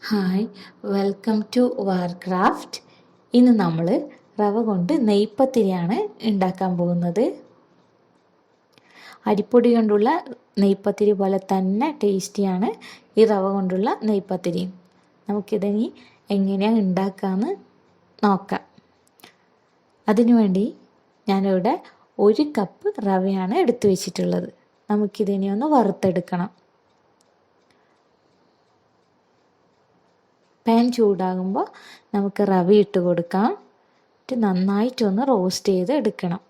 Hi, welcome to വാർക്രാഫ്റ്റ്. ഇന്ന് നമ്മൾ റവ കൊണ്ട് നെയ്പത്തിരിയാണ് ഉണ്ടാക്കാൻ പോകുന്നത്. അരിപ്പൊടി കൊണ്ടുള്ള നെയ്പത്തിരി പോലെ തന്നെ ടേസ്റ്റിയാണ് ഈ റവ കൊണ്ടുള്ള നെയ്പത്തിരി. നമുക്കിതിനി എങ്ങനെയാണ് ഉണ്ടാക്കാമെന്ന് നോക്കാം. അതിനുവേണ്ടി ഞാനിവിടെ 1 കപ്പ് റവയാണ് എടുത്തു വെച്ചിട്ടുള്ളത്. നമുക്കിതിനെ ഒന്ന് വറുത്തെടുക്കണം. പാൻ ചൂടാകുമ്പോൾ നമുക്ക് റവ ഇട്ട് കൊടുക്കാം. നന്നായിട്ടൊന്ന് റോസ്റ്റ് ചെയ്ത് എടുക്കണം.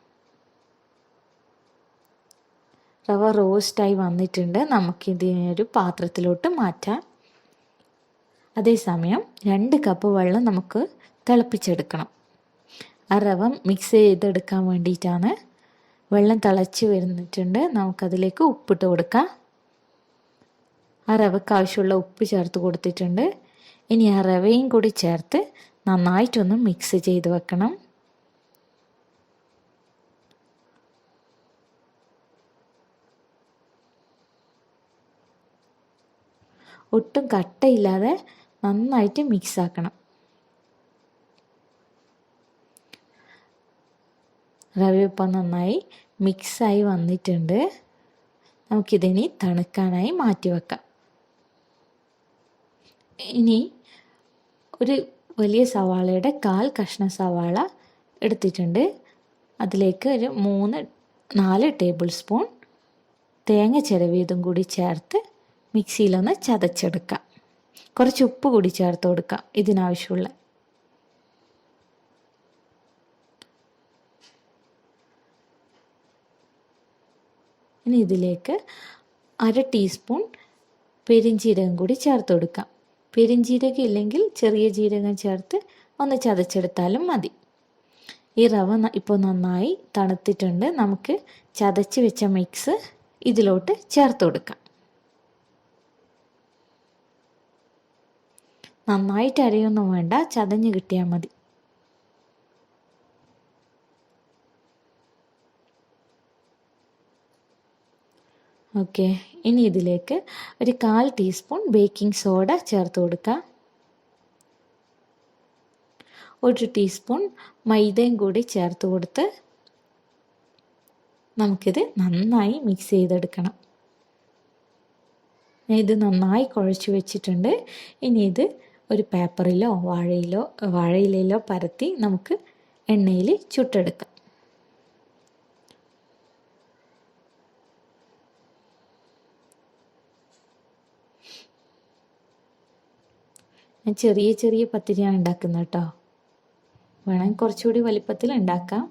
റവ റോസ്റ്റായി വന്നിട്ടുണ്ട്. നമുക്കിതിനൊരു പാത്രത്തിലോട്ട് മാറ്റാം. അതേസമയം 2 കപ്പ് വെള്ളം നമുക്ക് തിളപ്പിച്ചെടുക്കണം. ആ റവ മിക്സ് ചെയ്തെടുക്കാൻ വേണ്ടിയിട്ടാണ്. വെള്ളം തിളച്ച് വരുന്നിട്ടുണ്ട്. നമുക്കതിലേക്ക് ഉപ്പിട്ട് കൊടുക്കാം. ആ റവയ്ക്ക് ആവശ്യമുള്ള ഉപ്പ് ചേർത്ത് കൊടുത്തിട്ടുണ്ട്. ഇനി ആ റവയും കൂടി ചേർത്ത് നന്നായിട്ടൊന്ന് മിക്സ് ചെയ്ത് വെക്കണം. ഒട്ടും കട്ടയില്ലാതെ നന്നായിട്ട് മിക്സ് ആക്കണം. റവ ഇപ്പം നന്നായി മിക്സായി വന്നിട്ടുണ്ട്. നമുക്കിതിനി തണുക്കാനായി മാറ്റി വെക്കാം. ഇനി ഒരു വലിയ സവാളയുടെ 1/4 കഷ്ണം സവാള എടുത്തിട്ടുണ്ട്. അതിലേക്ക് ഒരു 3-4 ടേബിൾ സ്പൂൺ തേങ്ങ ചിരവിയതും കൂടി ചേർത്ത് മിക്സിയിലൊന്ന് ചതച്ചെടുക്കാം. കുറച്ച് ഉപ്പ് കൂടി ചേർത്ത് കൊടുക്കാം ഇതിനാവശ്യമുള്ള. ഇനി ഇതിലേക്ക് 1/2 ടീസ്പൂൺ പെരിഞ്ജീരകം കൂടി ചേർത്ത് കൊടുക്കാം. പെരിഞ്ജീരകം ഇല്ലെങ്കിൽ ചെറിയ ജീരകം ചേർത്ത് ഒന്ന് ചതച്ചെടുത്താലും മതി. ഈ റവ ഇപ്പോൾ നന്നായി തണുത്തിട്ടുണ്ട്. നമുക്ക് ചതച്ച് വെച്ച മിക്സ് ഇതിലോട്ട് ചേർത്ത് കൊടുക്കാം. നന്നായിട്ട് അരയൊന്നും വേണ്ട, ചതഞ്ഞ് കിട്ടിയാൽ മതി. ഓക്കെ, ഇനി ഇതിലേക്ക് ഒരു 1/4 ടീസ്പൂൺ ബേക്കിംഗ് സോഡ ചേർത്ത് കൊടുക്കാം. 1 ടീസ്പൂൺ മൈദയും കൂടി ചേർത്ത് കൊടുത്ത് നമുക്കിത് നന്നായി മിക്സ് ചെയ്തെടുക്കണം. ഇത് നന്നായി കുഴച്ച് വെച്ചിട്ടുണ്ട്. ഇനി ഇത് ഒരു പേപ്പറിലോ വാഴയിലയിലോ പരത്തി നമുക്ക് എണ്ണയിൽ ചുട്ടെടുക്കാം. ഞാൻ ചെറിയ ചെറിയ പത്തിരിയാണ് ഉണ്ടാക്കുന്നത് കേട്ടോ. വേണമെങ്കിൽ കുറച്ചുകൂടി വലിപ്പത്തിൽ ഉണ്ടാക്കാം.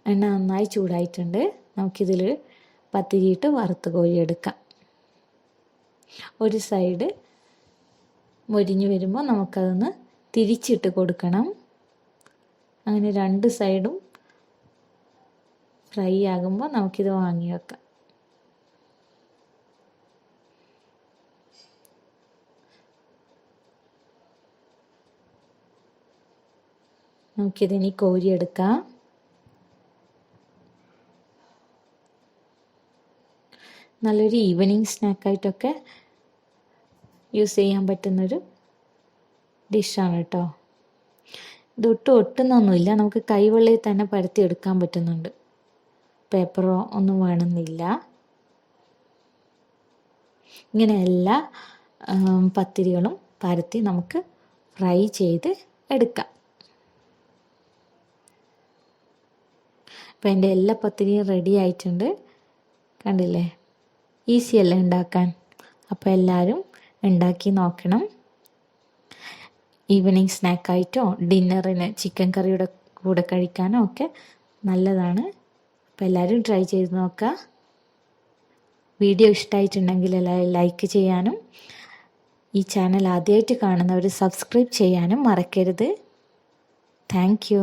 എണ്ണ നന്നായി ചൂടായിട്ടുണ്ട്. നമുക്കിതിൽ പത്തിരിയിട്ട് വറുത്ത് കോരിയെടുക്കാം. ഒരു സൈഡ് മൊരിഞ്ഞ് വരുമ്പോൾ നമുക്കതൊന്ന് തിരിച്ചിട്ട് കൊടുക്കണം. അങ്ങനെ 2 സൈഡും ഫ്രൈ ആകുമ്പോൾ നമുക്കിത് വാങ്ങി വെക്കാം. നമുക്കിതിനി കോരിയെടുക്കാം. നല്ലൊരു ഈവനിങ് സ്നാക്കായിട്ടൊക്കെ യൂസ് ചെയ്യാൻ പറ്റുന്നൊരു ഡിഷാണ് കേട്ടോ. ഇതൊട്ടും ഒട്ടുന്നൊന്നുമില്ല. നമുക്ക് കൈവെള്ളയിൽ തന്നെ പരത്തിയെടുക്കാൻ പറ്റുന്നുണ്ട്. പേപ്പറോ ഒന്നും വേണമെന്നില്ല. ഇങ്ങനെ എല്ലാ പത്തിരികളും പരത്തി നമുക്ക് ഫ്രൈ ചെയ്ത് എടുക്കാം. അപ്പോൾ എൻ്റെ എല്ലാ പത്തിരിയും റെഡി ആയിട്ടുണ്ട്. കണ്ടില്ലേ, ഈസിയല്ലേ ഉണ്ടാക്കാൻ. അപ്പോൾ എല്ലാവരും ഉണ്ടാക്കി നോക്കണം. ഈവനിങ് സ്നാക്കായിട്ടോ ഡിന്നറിന് ചിക്കൻ കറിയുടെ കൂടെ കഴിക്കാനോ ഒക്കെ നല്ലതാണ്. അപ്പോൾ എല്ലാവരും ട്രൈ ചെയ്ത് നോക്കുക. വീഡിയോ ഇഷ്ടമായിട്ടുണ്ടെങ്കിൽ എല്ലാവരും ലൈക്ക് ചെയ്യാനും ഈ ചാനൽ ആദ്യമായിട്ട് കാണുന്നവർ സബ്സ്ക്രൈബ് ചെയ്യാനും മറക്കരുത്. Thank you.